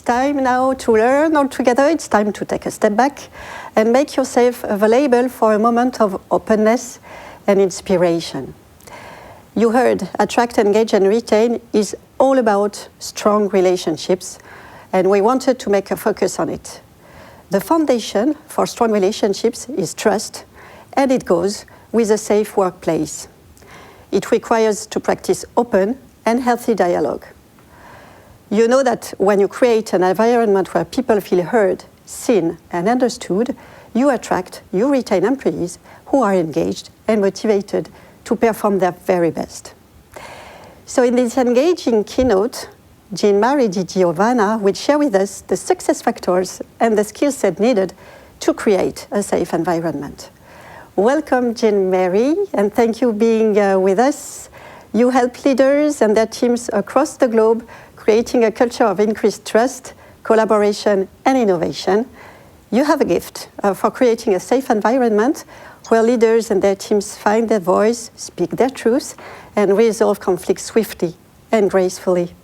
time now to learn all together. It's time to take a step back and make yourself available for a moment of openness and inspiration. You heard Attract, Engage and Retain is all about strong relationships, and we wanted to make a focus on it. The foundation for strong relationships is trust, and it goes with a safe workplace. It requires to practice open and healthy dialogue. You know that when you create an environment where people feel heard, seen, and understood, you attract, you retain employees who are engaged and motivated to perform their very best. So in this engaging keynote, Jean Marie DiGiovanna will share with us the success factors and the skill set needed to create a safe environment. Welcome, Jean Marie, and thank you for being with us. You help leaders and their teams across the globe creating a culture of increased trust, collaboration, and innovation. You have a gift for creating a safe environment where leaders and their teams find their voice, speak their truth, and resolve conflicts swiftly and gracefully.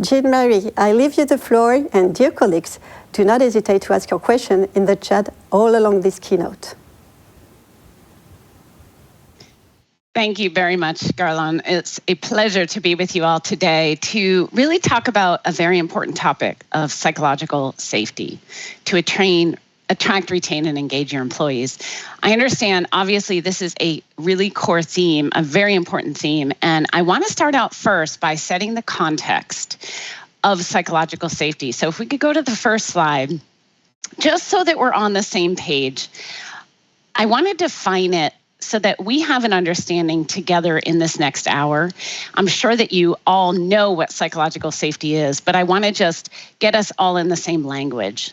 Jean Marie, I leave you the floor, and dear colleagues, do not hesitate to ask your question in the chat all along this keynote. Thank you very much, Garland. It's a pleasure to be with you all today to really talk about a very important topic of psychological safety, to attract, retain, and engage your employees. I understand, obviously, this is a really core theme, a very important theme, and I want to start out first by setting the context of psychological safety. So if we could go to the first slide, just so that we're on the same page, I want to define it so that we have an understanding together in this next hour. I'm sure that you all know what psychological safety is, but I want to just get us all in the same language.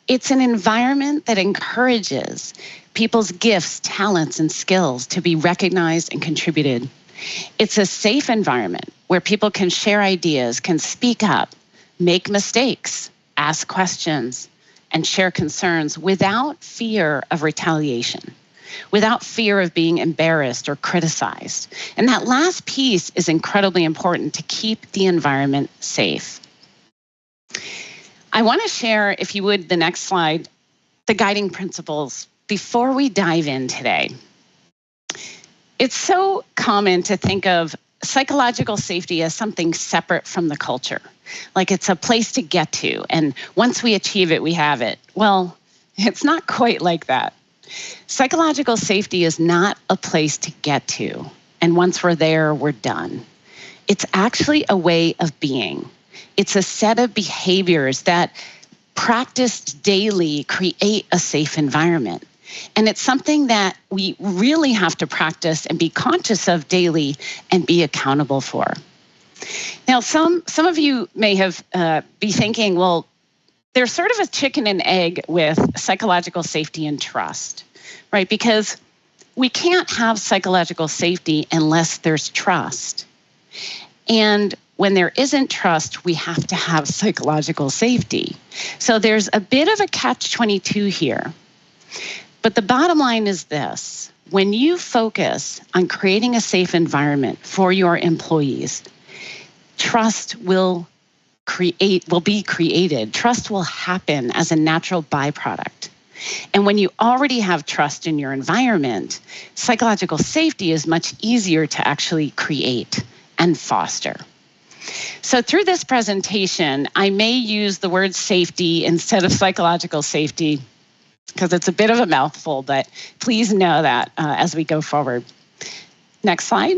It's an environment that encourages people's gifts, talents, and skills to be recognized and contributed. It's a safe environment where people can share ideas, can speak up, make mistakes, ask questions, and share concerns without fear of retaliation, without fear of being embarrassed or criticized. And that last piece is incredibly important to keep the environment safe. I want to share, if you would, the next slide, the guiding principles before we dive in today. It's so common to think of psychological safety as something separate from the culture, like it's a place to get to, and once we achieve it, we have it. Well, it's not quite like that. Psychological safety is not a place to get to, and once we're there, we're done. It's actually a way of being. It's a set of behaviors that, practiced daily, create a safe environment. And it's something that we really have to practice and be conscious of daily and be accountable for. Now, some of you may have be thinking, well, there's sort of a chicken and egg with psychological safety and trust, right? Because we can't have psychological safety unless there's trust. And when there isn't trust, we have to have psychological safety. So there's a bit of a catch-22 here. But the bottom line is this: when you focus on creating a safe environment for your employees, trust will be created. Trust will happen as a natural byproduct. And when you already have trust in your environment, psychological safety is much easier to actually create and foster. So through this presentation, I may use the word safety instead of psychological safety because it's a bit of a mouthful, but please know that as we go forward. Next slide.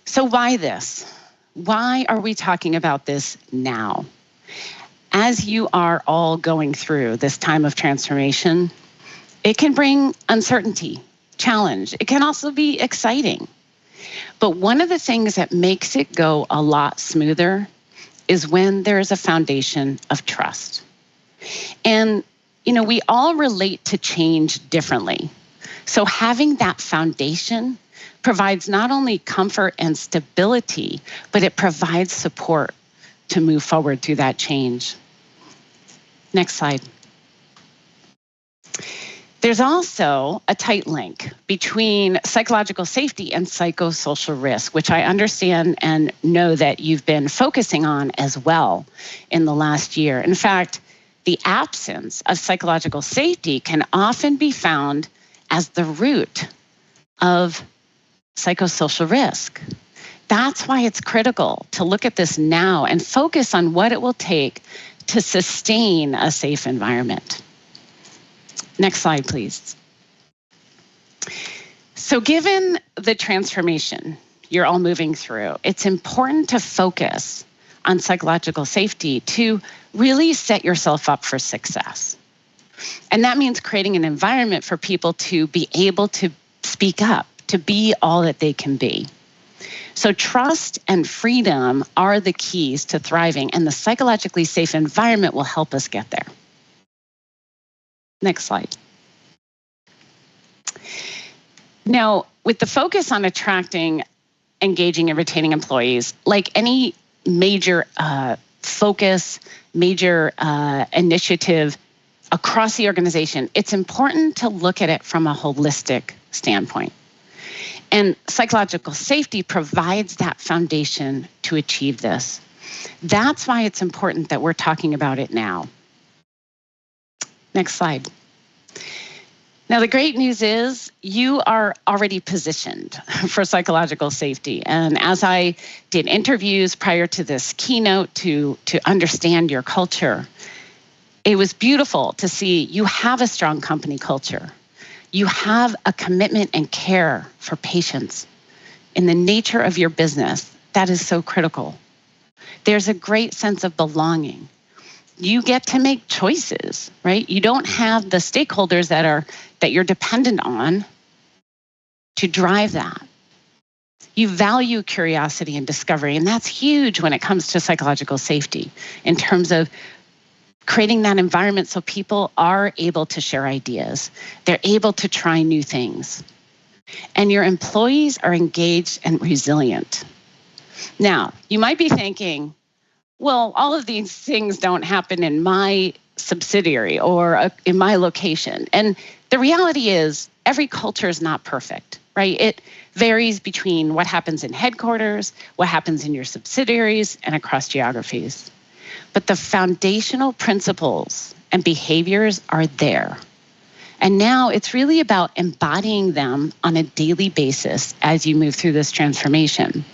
So why this? Why are we talking about this now? As you are all going through this time of transformation, it can bring uncertainty, challenge. It can also be exciting. But one of the things that makes it go a lot smoother is when there is a foundation of trust. And, we all relate to change differently. So having that foundation provides not only comfort and stability, but it provides support to move forward through that change. Next slide. There's also a tight link between psychological safety and psychosocial risk, which I understand and know that you've been focusing on as well in the last year. In fact, the absence of psychological safety can often be found as the root of psychosocial risk. That's why it's critical to look at this now and focus on what it will take to sustain a safe environment. Next slide, please. So given the transformation you're all moving through, it's important to focus on psychological safety to really set yourself up for success. And that means creating an environment for people to be able to speak up, to be all that they can be. So trust and freedom are the keys to thriving, and the psychologically safe environment will help us get there. Next slide. Now, with the focus on attracting, engaging, and retaining employees, like any major focus, major initiative across the organization, it's important to look at it from a holistic standpoint. And psychological safety provides that foundation to achieve this. That's why it's important that we're talking about it now. Next slide. Now, the great news is you are already positioned for psychological safety. And as I did interviews prior to this keynote to understand your culture, it was beautiful to see you have a strong company culture. You have a commitment and care for patients in the nature of your business. That is so critical. There's a great sense of belonging. You get to make choices, right? You don't have the stakeholders that you're dependent on to drive that. You value curiosity and discovery, and that's huge when it comes to psychological safety in terms of creating that environment so people are able to share ideas. They're able to try new things. And your employees are engaged and resilient. Now, you might be thinking, well, all of these things don't happen in my subsidiary or in my location. And the reality is every culture is not perfect, right? It varies between what happens in headquarters, what happens in your subsidiaries, and across geographies. But the foundational principles and behaviors are there. And now it's really about embodying them on a daily basis as you move through this transformation.